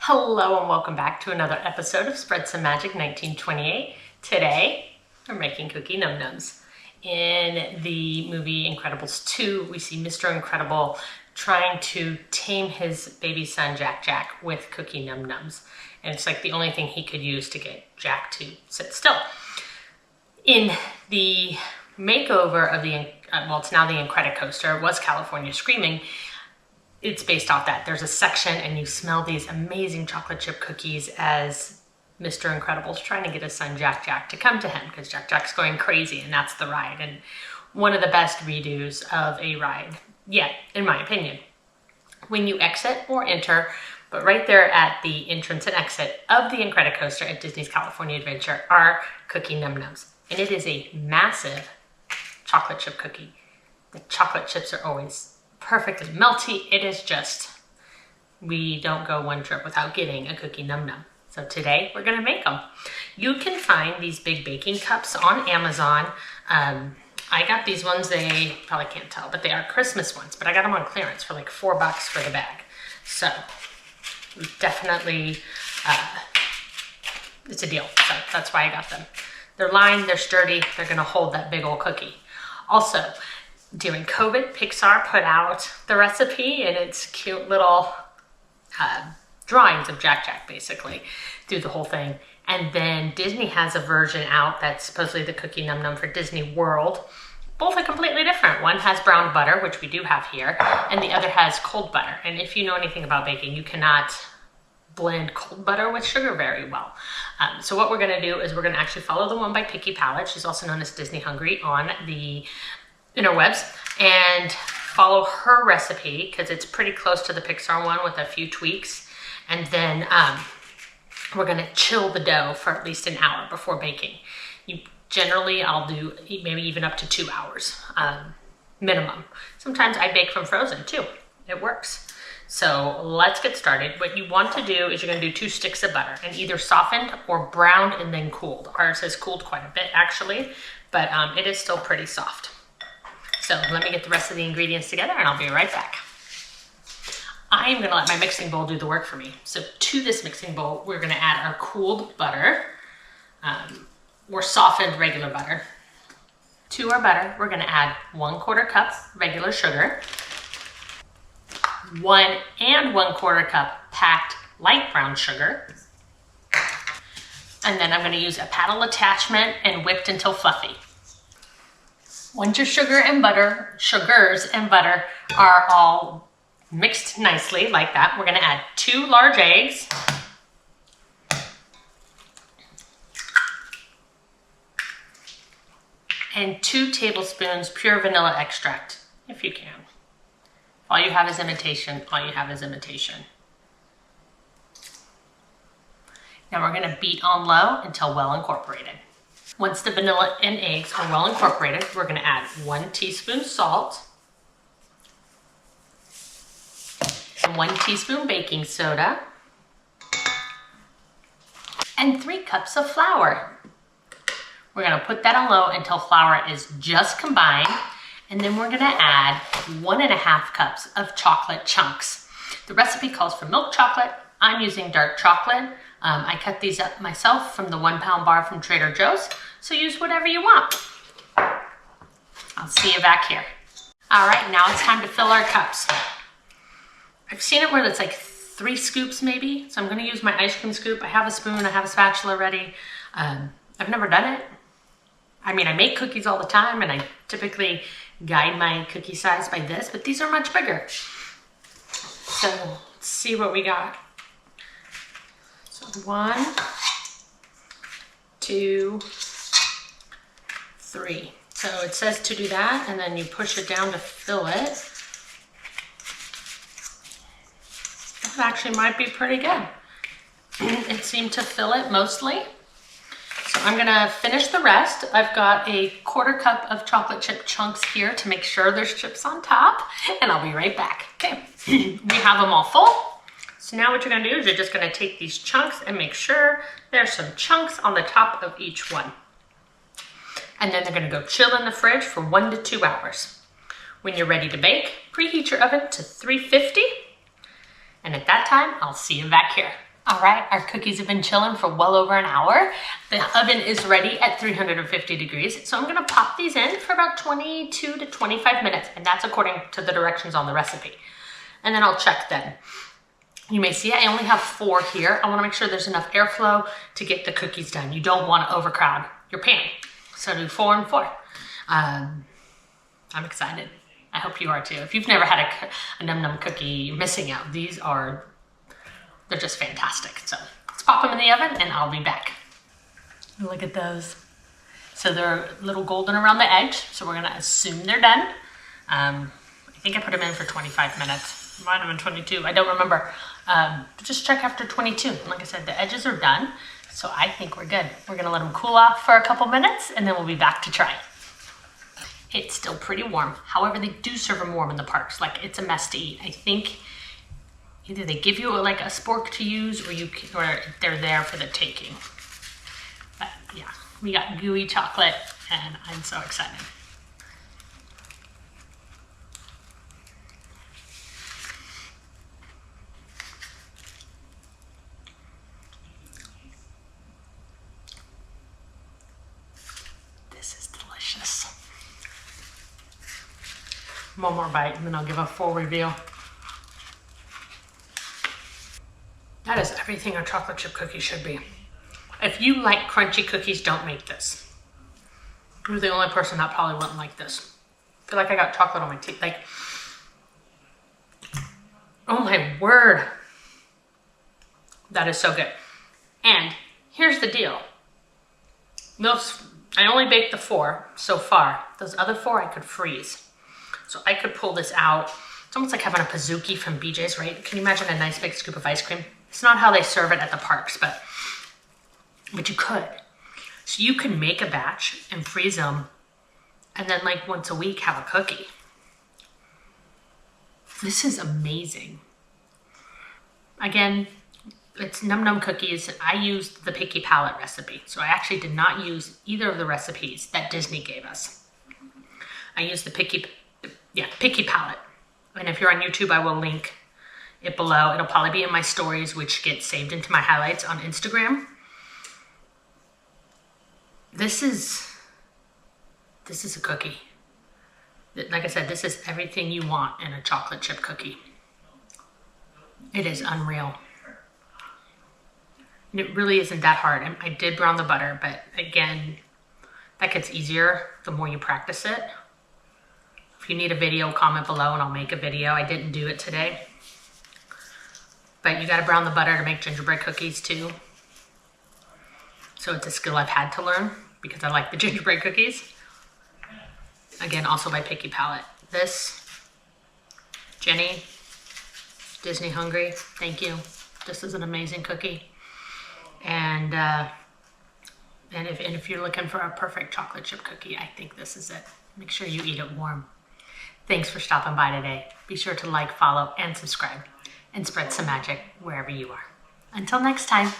Hello and welcome back to another episode of Spread Some Magic 1928. Today, we're making cookie num-nums. In the movie Incredibles 2, we see Mr. Incredible trying to tame his baby son Jack with cookie num-nums. And it's like the only thing he could use to get Jack to sit still. In the makeover of the, it's now the Incredicoaster, it was California Screaming, it's based off that. There's a section and you smell these amazing chocolate chip cookies as Mr. Incredible's trying to get his son Jack to come to him because Jack's going crazy and that's the ride. And one of the best redos of a ride yet, in my opinion. When you exit or enter, but right there at the entrance and exit of the Incredicoaster at Disney's California Adventure are cookie num-nums. And it is a massive chocolate chip cookie. The chocolate chips are always perfect and melty. It is just, we don't go one trip without getting a cookie num-num. So today we're gonna make them. You can find these big baking cups on Amazon. I got these ones, they probably can't tell, but they are Christmas ones, but I got them on clearance for like $4 for the bag. So definitely, it's a deal. So that's why I got them. They're lined, they're sturdy, they're gonna hold that big old cookie. Also, during COVID, Pixar put out the recipe and it's cute little drawings of Jack basically through the whole thing. And then Disney has a version out that's supposedly the cookie num-num for Disney World. Both are completely different. One has brown butter, which we do have here, and the other has cold butter. And if you know anything about baking, you cannot blend cold butter with sugar very well. So what we're gonna do is we're gonna actually follow the one by Palate. She's also known as Disney Hungry on the interwebs, and follow her recipe because it's pretty close to the Pixar one with a few tweaks. And then we're gonna chill the dough for at least an hour before baking. Generally, I'll do maybe even up to 2 hours minimum. Sometimes I bake from frozen too. It works. So let's get started. What you want to do is you're gonna do 2 sticks of butter and either softened or browned and then cooled. Ours has cooled quite a bit actually, but it is still pretty soft. So let me get the rest of the ingredients together and I'll be right back. I am gonna let my mixing bowl do the work for me. So to this mixing bowl, we're gonna add our cooled butter, or softened regular butter. To our butter, we're gonna add 1/4 cup regular sugar, 1 1/4 cup packed light brown sugar, and then I'm gonna use a paddle attachment and whipped until fluffy. Once your sugars and butter are all mixed nicely like that, we're gonna add 2 large eggs, and 2 tablespoons pure vanilla extract, if you can. All you have is imitation, all you have is imitation. Now we're gonna beat on low until well incorporated. Once the vanilla and eggs are well incorporated, we're gonna add 1 teaspoon salt, and 1 teaspoon baking soda, and 3 cups of flour. We're gonna put that on low until flour is just combined, and then we're gonna add 1.5 cups of chocolate chunks. The recipe calls for milk chocolate. I'm using dark chocolate. I cut these up myself from the 1-pound bar from Trader Joe's, so use whatever you want. I'll see you back here. All right, now it's time to fill our cups. I've seen it where it's like 3 scoops maybe, so I'm gonna use my ice cream scoop. I have a spoon, I have a spatula ready. I've never done it. I mean, I make cookies all the time and I typically guide my cookie size by this, but these are much bigger. So let's see what we got. 1, 2, 3. So it says to do that, and then you push it down to fill it. That actually might be pretty good. It seemed to fill it mostly. So I'm gonna finish the rest. I've got a 1/4 cup of chocolate chip chunks here to make sure there's chips on top, and I'll be right back. Okay, we have them all full. So now what you're gonna do is you're just gonna take these chunks and make sure there's some chunks on the top of each one. And then they're gonna go chill in the fridge for 1 to 2 hours. When you're ready to bake, preheat your oven to 350. And at that time, I'll see you back here. All right, our cookies have been chilling for well over an hour. The oven is ready at 350 degrees. So I'm gonna pop these in for about 22 to 25 minutes, and that's according to the directions on the recipe. And then I'll check then. You may see I only have 4 here. I wanna make sure there's enough airflow to get the cookies done. You don't wanna overcrowd your pan. So do 4 and 4. I'm excited. I hope you are too. If you've never had a Num Num cookie, you're missing out. They're just fantastic. So let's pop them in the oven and I'll be back. Look at those. So they're a little golden around the edge. So we're gonna assume they're done. I think I put them in for 25 minutes. Might have been 22, I don't remember. But just check after 22. Like I said, the edges are done. So I think we're good. We're gonna let them cool off for a couple minutes and then we'll be back to try. It's still pretty warm. However, they do serve them warm in the parks. Like, it's a mess to eat. I think either they give you like a spork to use or they're there for the taking. But yeah, we got gooey chocolate and I'm so excited. This is delicious. One more bite and then I'll give a full review. That is everything a chocolate chip cookie should be. If you like crunchy cookies, don't make this. You're the only person that probably wouldn't like this. I feel like I got chocolate on my teeth. Like, oh my word. That is so good. And here's the deal. I only baked the 4 so far. Those other 4 I could freeze. So I could pull this out. It's almost like having a Pizookie from BJ's, right? Can you imagine a nice big scoop of ice cream? It's not how they serve it at the parks, but you could. So you can make a batch and freeze them and then like once a week have a cookie. This is amazing. Again, it's Num Num cookies. I used the Picky Palate recipe. So I actually did not use either of the recipes that Disney gave us. I used the Picky Palate. And if you're on YouTube, I will link it below. It'll probably be in my stories, which get saved into my highlights on Instagram. This is a cookie. Like I said, this is everything you want in a chocolate chip cookie. It is unreal. And it really isn't that hard. I did brown the butter, but again, that gets easier the more you practice it. If you need a video, comment below and I'll make a video. I didn't do it today. But you gotta brown the butter to make gingerbread cookies too. So it's a skill I've had to learn because I like the gingerbread cookies. Again, also by Picky Palate. This, Jenny, Disney Hungry, thank you. This is an amazing cookie. And if you're looking for a perfect chocolate chip cookie, I think this is it. Make sure you eat it warm. Thanks for stopping by today. Be sure to like, follow, and subscribe, and spread some magic wherever you are. Until next time.